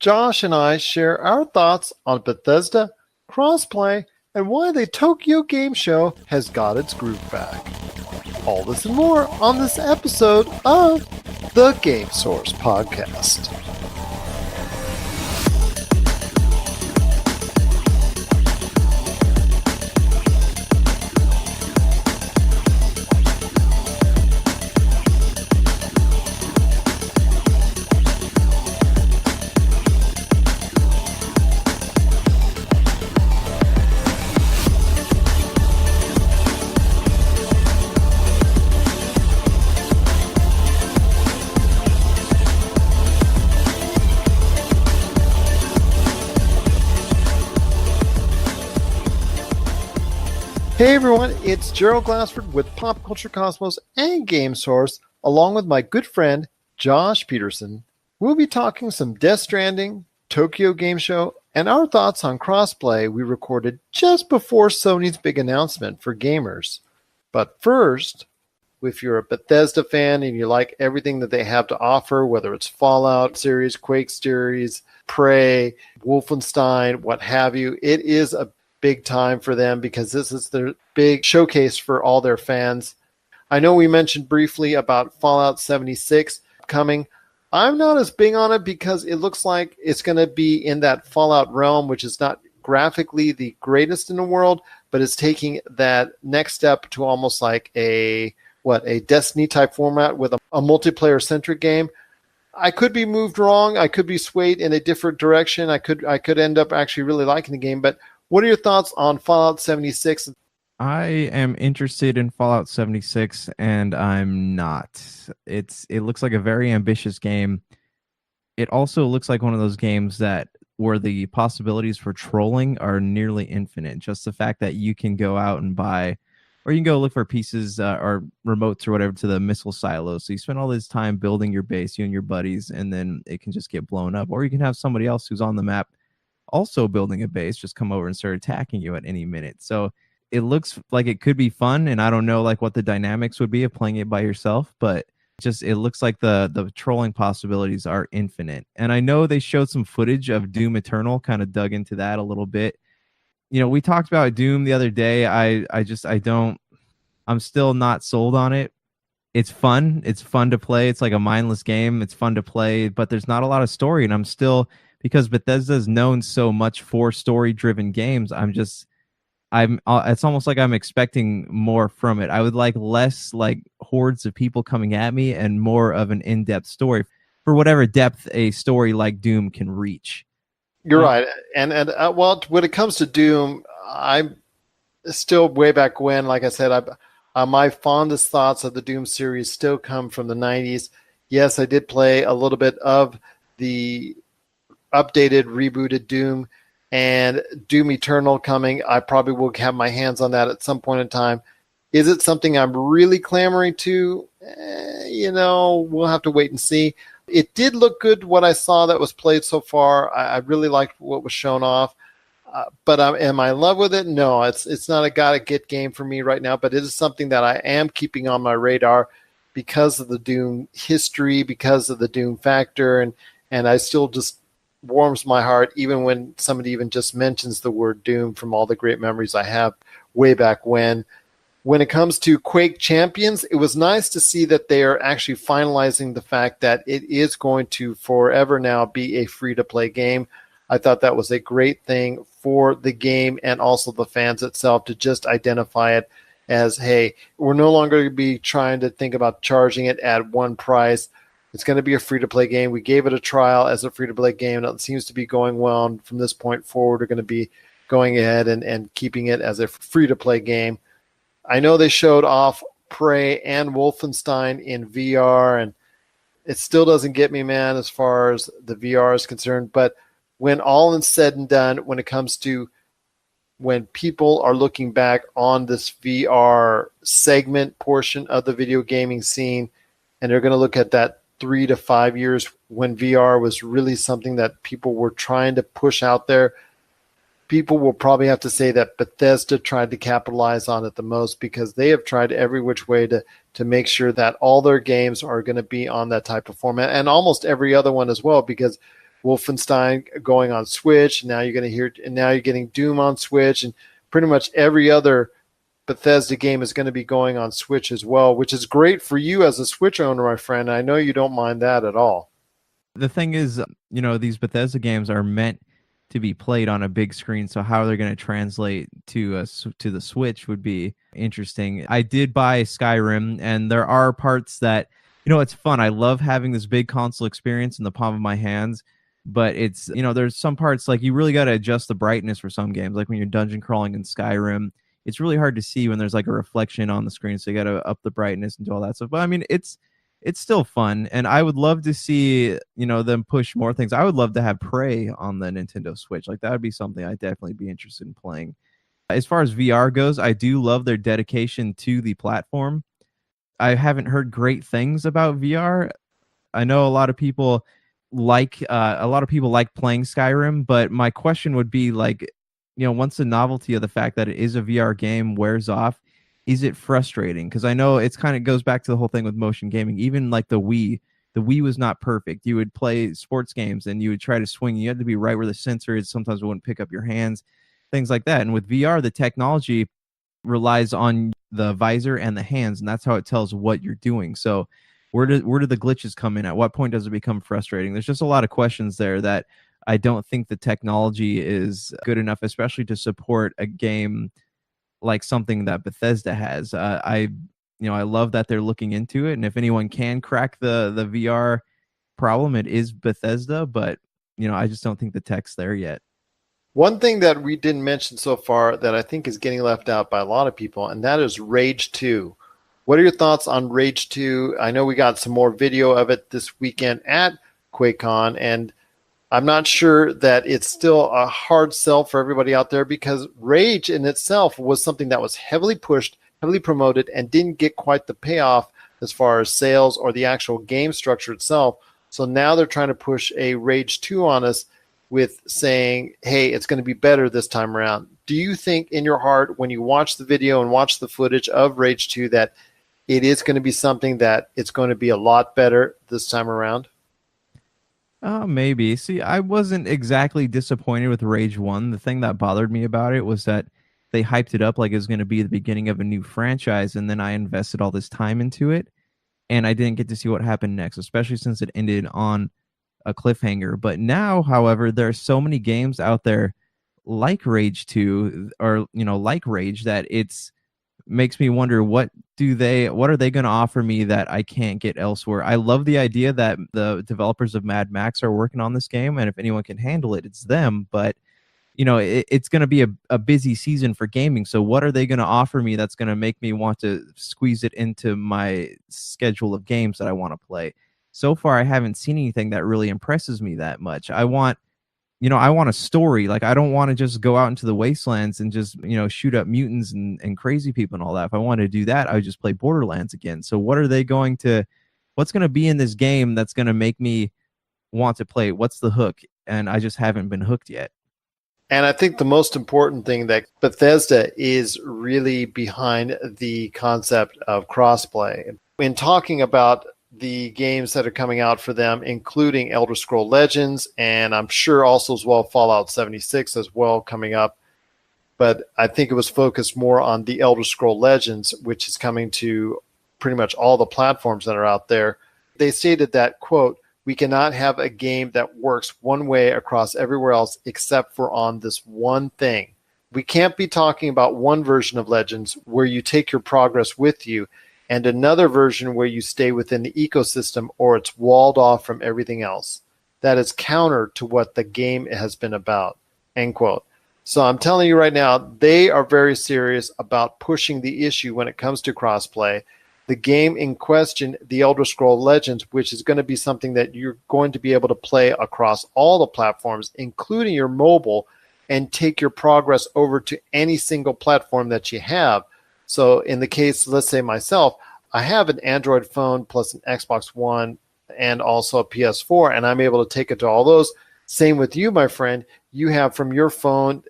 Josh and I share our thoughts on Bethesda, crossplay, and why the Tokyo Game Show has got its groove back. All this and more on this episode of the Game Source Podcast. Hey everyone, it's Gerald Glassford with Pop Culture Cosmos and Game Source, along with my good friend Josh Pederson. We'll be talking some Death Stranding, Tokyo Game Show, and our thoughts on crossplay we recorded just before Sony's big announcement for gamers. But first, if you're a Bethesda fan and you like everything that they have to offer, whether it's Fallout series, Quake series, Prey, Wolfenstein, what have you, it is a big time for them because this is their big showcase for all their fans. I know we mentioned briefly about Fallout 76 coming. I'm not as big on it because it looks like it's going to be in that Fallout realm, which is not graphically the greatest in the world, but it's taking that next step to almost like a Destiny type format with a multiplayer centric game. I could be moved wrong. I could be swayed in a different direction. I could end up actually really liking the game, but what are your thoughts on Fallout 76? I am interested in Fallout 76, and I'm not. It looks like a very ambitious game. It also looks like one of those games where the possibilities for trolling are nearly infinite. Just the fact that you can go out and buy, or you can go look for pieces or remotes or whatever to the missile silos. So you spend all this time building your base, you and your buddies, and then it can just get blown up. Or you can have somebody else who's on the map also building a base just come over and start attacking you at any minute. So it looks like it could be fun, and I don't know like what the dynamics would be of playing it by yourself, but it looks like the trolling possibilities are infinite. And I know they showed some footage of Doom Eternal, kind of dug into that a little bit. You know, we talked about Doom the other day. I'm still not sold on it. It's fun to play. It's like a mindless game. It's fun to play, but there's not a lot of story, and I'm still, because Bethesda is known so much for story-driven games, it's almost like I'm expecting more from it. I would like less like hordes of people coming at me and more of an in-depth story for whatever depth a story like Doom can reach. You're right. And well, when it comes to Doom, I'm still way back when, like I said, my fondest thoughts of the Doom series still come from the 90s. Yes, I did play a little bit of the updated, rebooted Doom, and Doom Eternal coming. I probably will have my hands on that at some point in time. Is it something I'm really clamoring to? We'll have to wait and see. It did look good, what I saw that was played so far. I really liked what was shown off. But am I in love with it? No, it's not a gotta-get game for me right now, but it is something that I am keeping on my radar because of the Doom history, because of the Doom factor, and I still just warms my heart even when somebody even just mentions the word Doom from all the great memories I have way back when. When it comes to Quake Champions, it was nice to see that they are actually finalizing the fact that it is going to forever now be a free-to-play game. I thought that was a great thing for the game and also the fans itself to just identify it as, hey, we're no longer going to be trying to think about charging it at one price. It's going to be a free-to-play game. We gave it a trial as a free-to-play game, and it seems to be going well. And from this point forward, we're going to be going ahead and keeping it as a free-to-play game. I know they showed off Prey and Wolfenstein in VR, and it still doesn't get me, man, as far as the VR is concerned. But when all is said and done, when it comes to when people are looking back on this VR segment portion of the video gaming scene, and they're going to look at that 3 to 5 years when VR was really something that people were trying to push out there, people will probably have to say that Bethesda tried to capitalize on it the most, because they have tried every which way to make sure that all their games are going to be on that type of format, and almost every other one as well, because Wolfenstein going on Switch. Now you're going to hear, and now you're getting Doom on Switch, and pretty much every other Bethesda game is going to be going on Switch as well, which is great for you as a Switch owner, my friend. I know you don't mind that at all. The thing is, these Bethesda games are meant to be played on a big screen, so how they're going to translate to the Switch would be interesting. I did buy Skyrim, and there are parts that, it's fun. I love having this big console experience in the palm of my hands, but it's, there's some parts like you really got to adjust the brightness for some games, like when you're dungeon crawling in Skyrim. It's really hard to see when there's like a reflection on the screen, so you got to up the brightness and do all that stuff. But I mean, it's still fun, and I would love to see them push more things. I would love to have Prey on the Nintendo Switch. Like, that would be something I'd definitely be interested in playing. As far as VR goes, I do love their dedication to the platform. I haven't heard great things about VR. I know a lot of people like playing Skyrim, but my question would be, like, once the novelty of the fact that it is a VR game wears off, is it frustrating? Because I know it's kind of goes back to the whole thing with motion gaming. Even like the Wii was not perfect. You would play sports games and you would try to swing. You had to be right where the sensor is. Sometimes it wouldn't pick up your hands, things like that. And with VR, the technology relies on the visor and the hands, and that's how it tells what you're doing. So where do the glitches come in? At what point does it become frustrating? There's just a lot of questions there that I don't think the technology is good enough, especially to support a game like something that Bethesda has. I love that they're looking into it, and if anyone can crack the VR problem, it is Bethesda, but I just don't think the tech's there yet. One thing that we didn't mention so far that I think is getting left out by a lot of people, and that is Rage 2. What are your thoughts on Rage 2? I know we got some more video of it this weekend at QuakeCon, and I'm not sure that it's still a hard sell for everybody out there, because Rage in itself was something that was heavily pushed, heavily promoted, and didn't get quite the payoff as far as sales or the actual game structure itself. So now they're trying to push a Rage 2 on us with saying, hey, it's going to be better this time around. Do you think in your heart, when you watch the video and watch the footage of Rage 2, that it is going to be something that it's going to be a lot better this time around? Maybe. See, I wasn't exactly disappointed with Rage 1. The thing that bothered me about it was that they hyped it up like it was going to be the beginning of a new franchise, and then I invested all this time into it, and I didn't get to see what happened next, especially since it ended on a cliffhanger. But now, however, there are so many games out there like Rage 2, or, like Rage, that it's makes me wonder, what are they going to offer me that I can't get elsewhere? I love the idea that the developers of Mad Max are working on this game, and if anyone can handle it, it's them. But it's going to be a busy season for gaming, so what are they going to offer me that's going to make me want to squeeze it into my schedule of games that I want to play? So far, I haven't seen anything that really impresses me that much. I want a story. Like, I don't want to just go out into the wastelands and just, shoot up mutants and crazy people and all that. If I wanted to do that, I would just play Borderlands again. So what's going to be in this game that's going to make me want to play? What's the hook? And I just haven't been hooked yet. And I think the most important thing, that Bethesda is really behind the concept of crossplay. In talking about the games that are coming out for them, including Elder Scrolls Legends, and I'm sure also as well Fallout 76 as well coming up. But I think it was focused more on the Elder Scrolls Legends, which is coming to pretty much all the platforms that are out there. They stated that, quote, "We cannot have a game that works one way across everywhere else except for on this one thing. We can't be talking about one version of Legends where you take your progress with you, and another version where you stay within the ecosystem or it's walled off from everything else. That is counter to what the game has been about," end quote. So I'm telling you right now, they are very serious about pushing the issue when it comes to crossplay. The game in question, The Elder Scrolls Legends, which is going to be something that you're going to be able to play across all the platforms, including your mobile, and take your progress over to any single platform that you have. So in the case, let's say myself, I have an Android phone plus an Xbox One and also a PS4, and I'm able to take it to all those. Same with you, my friend. You have from your phone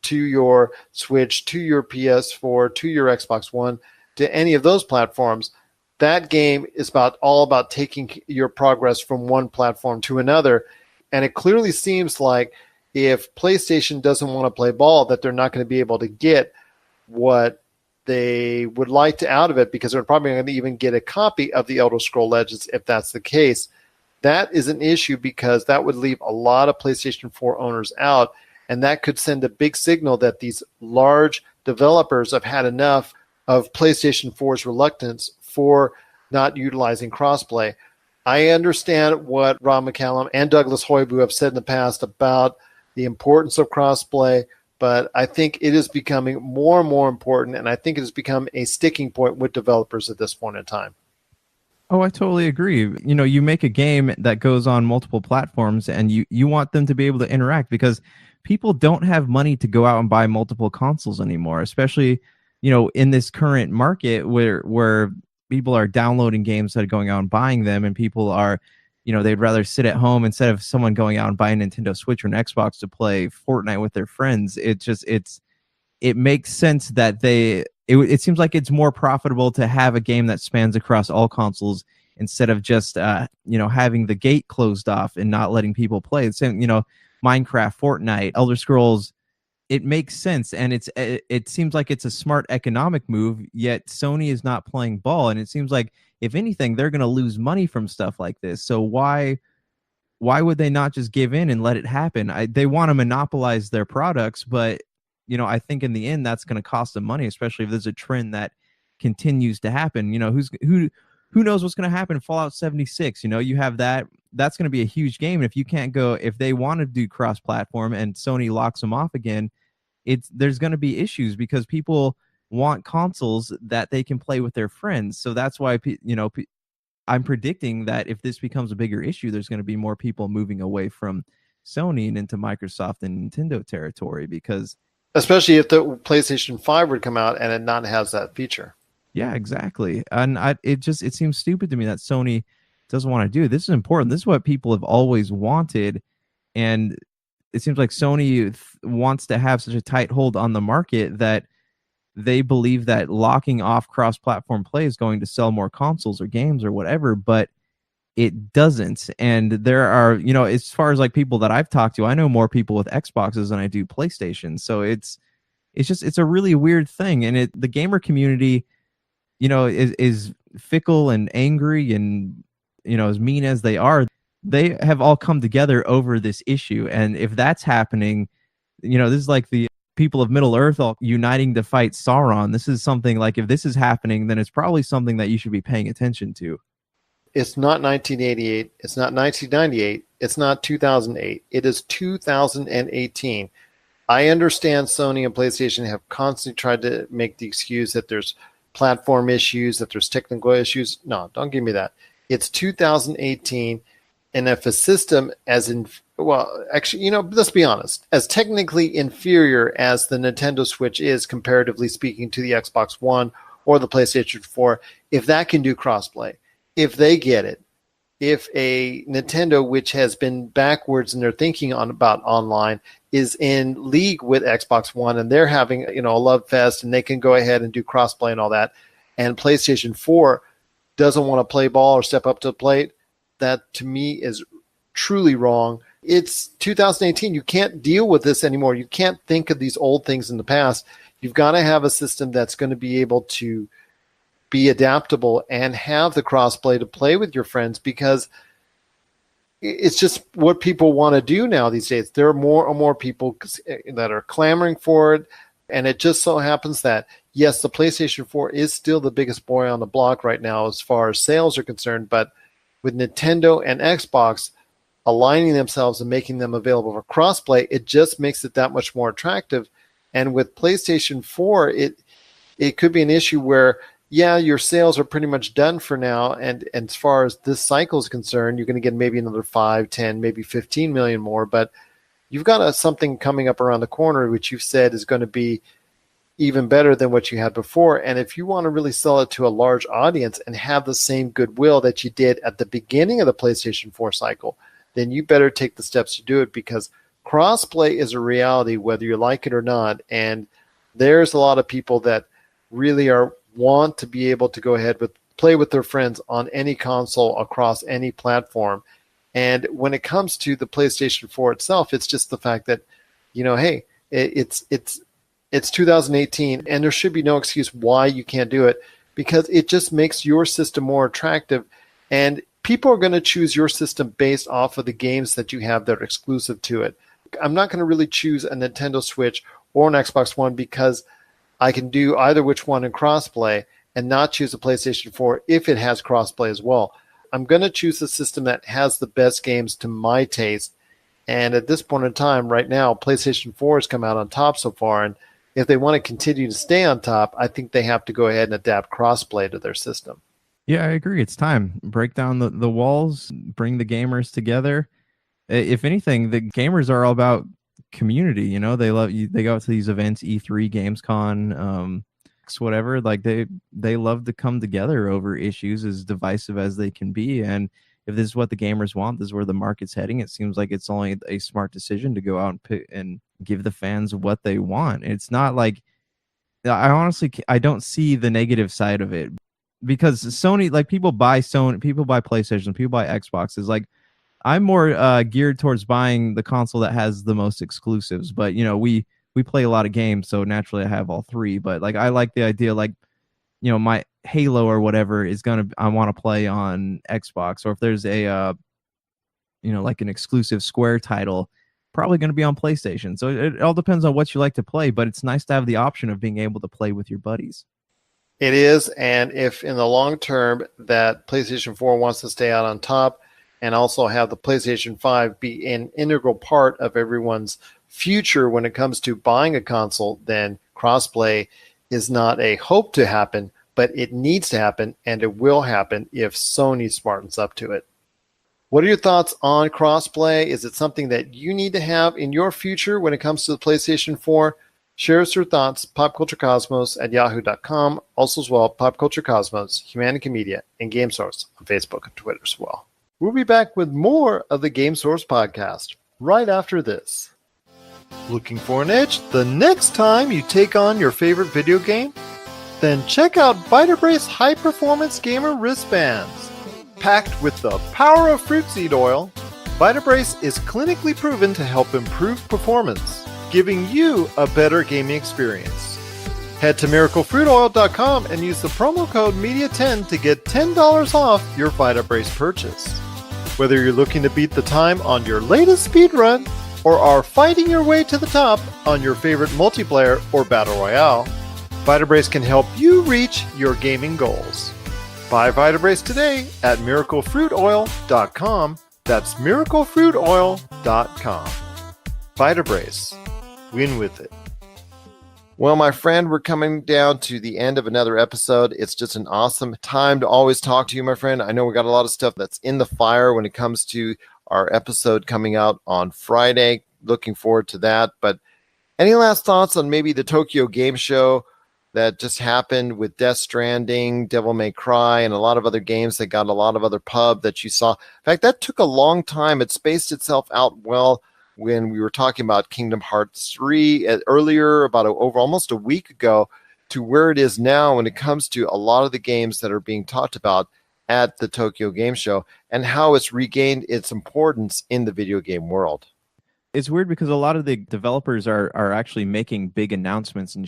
to your Switch, to your PS4, to your Xbox One, to any of those platforms. That game is all about taking your progress from one platform to another. And it clearly seems like if PlayStation doesn't want to play ball, that they're not going to be able to get what they would like to out of it, because they're probably going to even get a copy of the Elder Scroll Legends if that's the case. That is an issue because that would leave a lot of PlayStation 4 owners out, and that could send a big signal that these large developers have had enough of PlayStation 4's reluctance for not utilizing crossplay. I understand what Rob McCallum and Douglas Hoibu have said in the past about the importance of crossplay, but I think it is becoming more and more important, and I think it has become a sticking point with developers at this point in time. Oh, I totally agree. You know, you make a game that goes on multiple platforms and you want them to be able to interact, because people don't have money to go out and buy multiple consoles anymore, especially, you know, in this current market where people are downloading games instead of going out and buying them, and people are, you know, they'd rather sit at home instead of someone going out and buying a Nintendo Switch or an Xbox to play Fortnite with their friends. It makes sense that it seems like it's more profitable to have a game that spans across all consoles instead of just having the gate closed off and not letting people play. The same, Minecraft, Fortnite, Elder Scrolls. It makes sense, and it seems like it's a smart economic move. Yet Sony is not playing ball, and it seems like, if anything, they're going to lose money from stuff like this. So why would they not just give in and let it happen? They want to monopolize their products, but I think in the end that's going to cost them money, especially if there's a trend that continues to happen. Who knows what's going to happen in Fallout 76? You have that's going to be a huge game. And if they want to do cross-platform and Sony locks them off again, there's going to be issues because people want consoles that they can play with their friends. So that's why, I'm predicting that if this becomes a bigger issue, there's going to be more people moving away from Sony and into Microsoft and Nintendo territory, because especially if the PlayStation 5 would come out and it not has that feature. Yeah, exactly. And it seems stupid to me that Sony doesn't want to do it. This is important. This is what people have always wanted. And it seems like Sony wants to have such a tight hold on the market that they believe that locking off cross-platform play is going to sell more consoles or games or whatever, but it doesn't. And there are, as far as like people that I've talked to, I know more people with Xboxes than I do PlayStation. So it's a really weird thing. And the gamer community, is fickle and angry and, as mean as they are, they have all come together over this issue. And if that's happening, this is like the people of Middle Earth all uniting to fight Sauron. This is something like, if this is happening, then it's probably something that you should be paying attention to. It's not 1988. It's not 1998. It's not 2008. It is 2018. I understand Sony and PlayStation have constantly tried to make the excuse that there's platform issues, that there's technical issues. No, don't give me that. It's 2018. And if a system let's be honest, as technically inferior as the Nintendo Switch is, comparatively speaking, to the Xbox One or the PlayStation 4, if that can do crossplay, if they get it, if a Nintendo, which has been backwards in their thinking about online, is in league with Xbox One and they're having a love fest and they can go ahead and do crossplay and all that, and PlayStation 4 doesn't want to play ball or step up to the plate, that to me is truly wrong. It's 2018. You can't deal with this anymore. You can't think of these old things in the past. You've got to have a system that's going to be able to be adaptable and have the crossplay to play with your friends, because it's just what people want to do now these days. There are more and more people that are clamoring for it. And it just so happens that, yes, the PlayStation 4 is still the biggest boy on the block right now as far as sales are concerned. But with Nintendo and Xbox aligning themselves and making them available for crossplay, it just makes it that much more attractive. And with PlayStation 4, it could be an issue where, yeah, your sales are pretty much done for now. And as far as this cycle is concerned, you're going to get maybe another 5, 10, maybe 15 million more. But you've got something coming up around the corner, which you've said is going to be even better than what you had before. And if you want to really sell it to a large audience and have the same goodwill that you did at the beginning of the PlayStation 4 cycle, then you better take the steps to do it, because crossplay is a reality whether you like it or not. And there's a lot of people that really want to be able to go ahead with play with their friends on any console across any platform. And when it comes to the PlayStation 4 itself, it's just the fact that, hey, it's 2018, and there should be no excuse why you can't do it, because it just makes your system more attractive, and people are going to choose your system based off of the games that you have that are exclusive to it. I'm not going to really choose a Nintendo Switch or an Xbox One because I can do either which one in crossplay and not choose a PlayStation 4 if it has crossplay as well. I'm going to choose a system that has the best games to my taste. And at this point in time, right now, PlayStation 4 has come out on top so far. And if they want to continue to stay on top, I think they have to go ahead and adapt crossplay to their system. Yeah, I agree. It's time. Break down the walls, bring the gamers together. If anything, the gamers are all about community. They love you. They go out to these events, E3, Gamescom, whatever. Like they love to come together over issues, as divisive as they can be. And if this is what the gamers want, this is where the market's heading. It seems like it's only a smart decision to go out and give the fans what they want. It's not like, I don't see the negative side of it, because Sony, like, people buy PlayStation, people buy Xboxes. Like, I'm more geared towards buying the console that has the most exclusives. But we play a lot of games, so naturally I have all three. But like, I like the idea, like, my Halo or whatever I want to play on Xbox, or if there's a like an exclusive Square title, probably going to be on PlayStation. So it all depends on what you like to play, but it's nice to have the option of being able to play with your buddies. It is, and if in the long term that PlayStation 4 wants to stay out on top and also have the PlayStation 5 be an integral part of everyone's future when it comes to buying a console, then crossplay is not a hope to happen, but it needs to happen, and it will happen if Sony smartens up to it. What are your thoughts on crossplay? Is it something that you need to have in your future when it comes to the PlayStation 4? Share us your thoughts, popculturecosmos@yahoo.com. Also as well, Pop Culture Cosmos, Humanica Media, and Game Source on Facebook and Twitter as well. We'll be back with more of the Game Source podcast right after this. Looking for an edge the next time you take on your favorite video game? Then check out Vitabrace High Performance Gamer Wristbands. Packed with the power of fruit seed oil, Vitabrace is clinically proven to help improve performance, giving you a better gaming experience. Head to miraclefruitoil.com and use the promo code MEDIA10 to get $10 off your Vitabrace purchase. Whether you're looking to beat the time on your latest speedrun or are fighting your way to the top on your favorite multiplayer or battle royale, Vitabrace can help you reach your gaming goals. Buy Vitabrace today at miraclefruitoil.com. That's miraclefruitoil.com. Vitabrace. Win with it. Well, my friend, we're coming down to the end of another episode. It's just an awesome time to always talk to you, my friend. I know we got a lot of stuff that's in the fire when it comes to our episode coming out on Friday. Looking forward to that. But any last thoughts on maybe the Tokyo Game Show that just happened with Death Stranding, Devil May Cry, and a lot of other games that got a lot of other pub that you saw? In fact, that took a long time. It spaced itself out well when we were talking about Kingdom Hearts 3 earlier, about over almost a week ago, to where it is now when it comes to a lot of the games that are being talked about at the Tokyo Game Show and how it's regained its importance in the video game world. It's weird because a lot of the developers are actually making big announcements and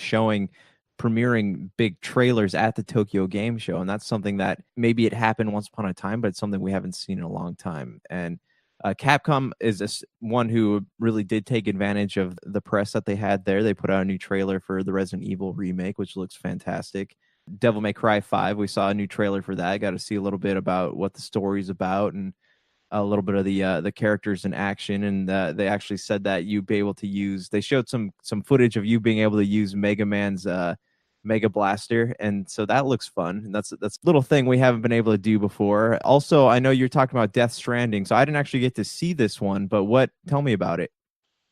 premiering big trailers at the Tokyo Game Show. And that's something that maybe it happened once upon a time, but it's something we haven't seen in a long time. And Capcom is one who really did take advantage of the press that they had there. They put out a new trailer for the Resident Evil remake, which looks fantastic. Devil May Cry 5, we saw a new trailer for that. Got to see a little bit about what the story's about and a little bit of the characters in action. And they actually said that you'd be able to use, they showed some footage of you being able to use Mega Man's Mega Blaster, and so that looks fun. And that's a little thing we haven't been able to do before. Also, I know you're talking about Death Stranding, so I didn't actually get to see this one, but tell me about it.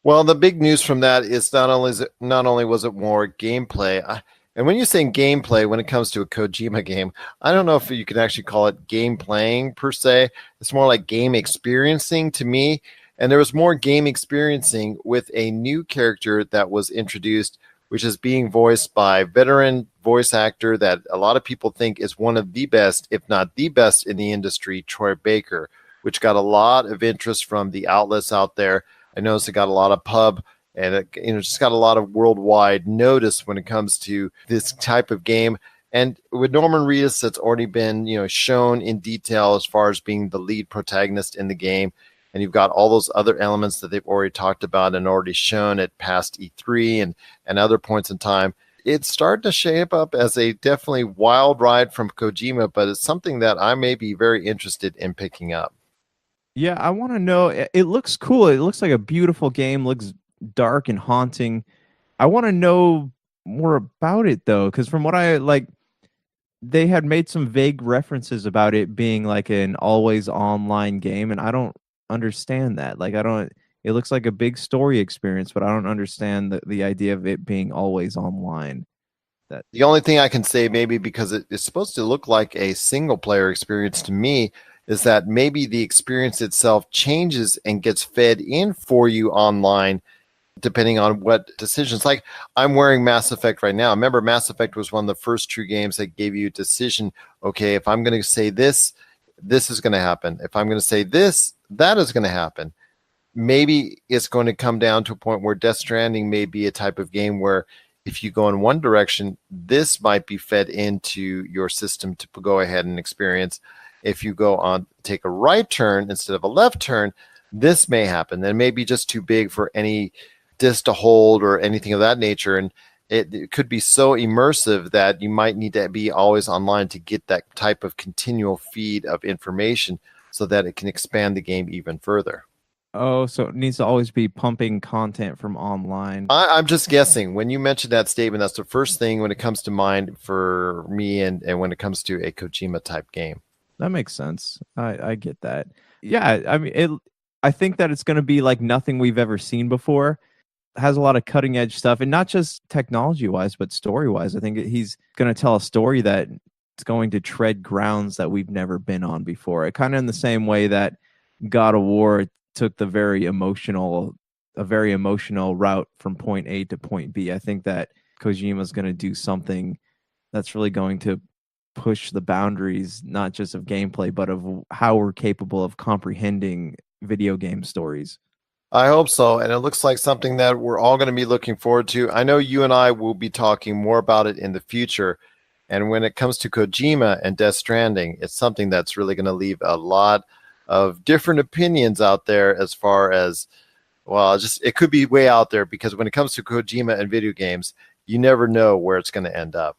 Well, the big news from that is not only was it more gameplay, and when you're saying gameplay, when it comes to a Kojima game, I don't know if you can actually call it game playing per se. It's more like game experiencing to me. And there was more game experiencing with a new character that was introduced, which is being voiced by veteran voice actor that a lot of people think is one of the best, if not the best in the industry, Troy Baker, which got a lot of interest from the outlets out there. I noticed it got a lot of pub and it, just got a lot of worldwide notice when it comes to this type of game. And with Norman Reedus, that's already been shown in detail as far as being the lead protagonist in the game. And you've got all those other elements that they've already talked about and already shown at past E3 and other points in time. It's starting to shape up as a definitely wild ride from Kojima, but it's something that I may be very interested in picking up. Yeah, I want to know. It looks cool. It looks like a beautiful game. Looks dark and haunting. I want to know more about it though, because from what I like, they had made some vague references about it being like an always online game, and I don't understand that. Like, I don't. It looks like a big story experience, but I don't understand the idea of it being always online. The only thing I can say, maybe because it's supposed to look like a single player experience to me, is that maybe the experience itself changes and gets fed in for you online, depending on what decisions. Like, I'm wearing Mass Effect right now. Remember, Mass Effect was one of the first true games that gave you a decision. Okay, if I'm going to say this, this is going to happen. If I'm going to say this, that is going to happen. Maybe it's going to come down to a point where Death Stranding may be a type of game where if you go in one direction, this might be fed into your system to go ahead and experience. If you go on, take a right turn instead of a left turn, this may happen. Then it may be just too big for any disc to hold or anything of that nature. And it could be so immersive that you might need to be always online to get that type of continual feed of information so that it can expand the game even further. Oh, so it needs to always be pumping content from online. I'm just guessing. When you mentioned that statement, that's the first thing when it comes to mind for me and when it comes to a Kojima type game. That makes sense. I get that. Yeah, I mean, I think that it's going to be like nothing we've ever seen before. It has a lot of cutting edge stuff, and not just technology wise, but story wise. I think he's going to tell a story that it's going to tread grounds that we've never been on before. It kind of in the same way that God of War took a very emotional route from point A to point B. I think that Kojima's going to do something that's really going to push the boundaries, not just of gameplay, but of how we're capable of comprehending video game stories. I hope so. And it looks like something that we're all going to be looking forward to. I know you and I will be talking more about it in the future. And when it comes to Kojima and Death Stranding, it's something that's really going to leave a lot of different opinions out there as far as, well, just it could be way out there, because when it comes to Kojima and video games, you never know where it's going to end up.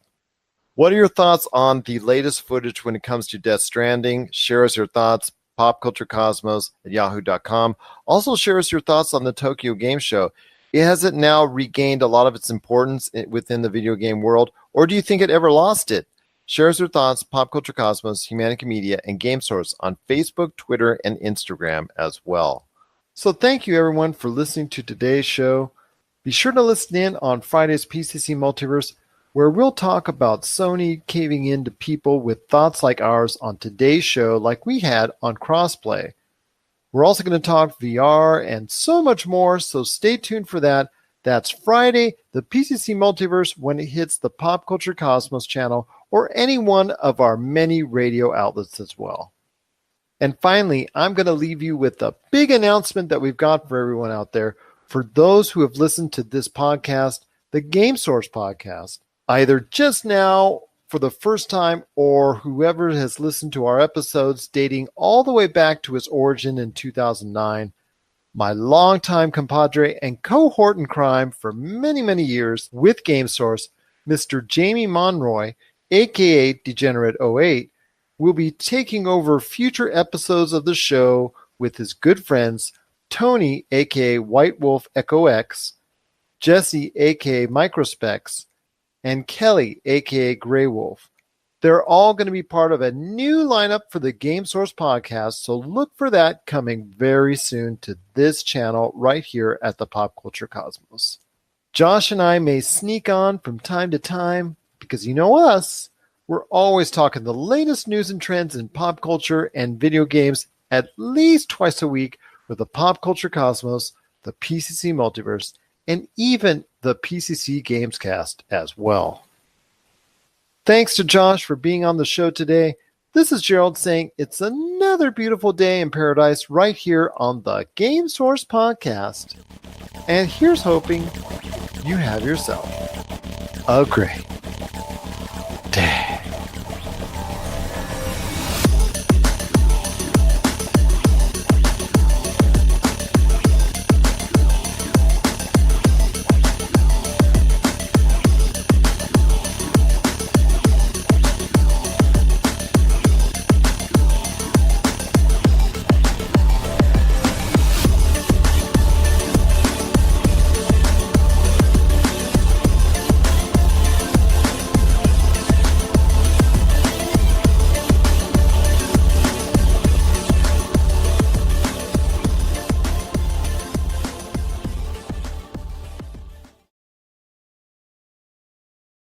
What are your thoughts on the latest footage when it comes to Death Stranding? Share us your thoughts, popculturecosmos@yahoo.com. Also, share us your thoughts on the Tokyo Game Show. Has it now regained a lot of its importance within the video game world, or do you think it ever lost it? Share us your thoughts, Pop Culture Cosmos, Humanica Media, and Game Source on Facebook, Twitter, and Instagram as well. So thank you, everyone, for listening to today's show. Be sure to listen in on Friday's PCC Multiverse, where we'll talk about Sony caving in to people with thoughts like ours on today's show, like we had on Crossplay. We're also going to talk VR and so much more, so stay tuned for that. That's Friday, the PCC Multiverse, when it hits the Pop Culture Cosmos channel or any one of our many radio outlets as well. And finally, I'm going to leave you with a big announcement that we've got for everyone out there. For those who have listened to this podcast, the Game Source podcast, either just now for the first time or whoever has listened to our episodes dating all the way back to its origin in 2009, my longtime compadre and cohort in crime for many, many years with Game Source, Mr. Jamie Monroy, aka Degenerate08, will be taking over future episodes of the show with his good friends Tony, aka White Wolf Echo X, Jesse, aka Microspecs, and Kelly, aka Grey Wolf. They're all going to be part of a new lineup for the Game Source podcast, so look for that coming very soon to this channel right here at the Pop Culture Cosmos. Josh and I may sneak on from time to time because you know us, we're always talking the latest news and trends in pop culture and video games at least twice a week with the Pop Culture Cosmos, the PCC Multiverse, and even the PCC Gamescast as well. Thanks to Josh for being on the show today. This is Gerald saying it's another beautiful day in paradise right here on the Game Source Podcast. And here's hoping you have yourself a great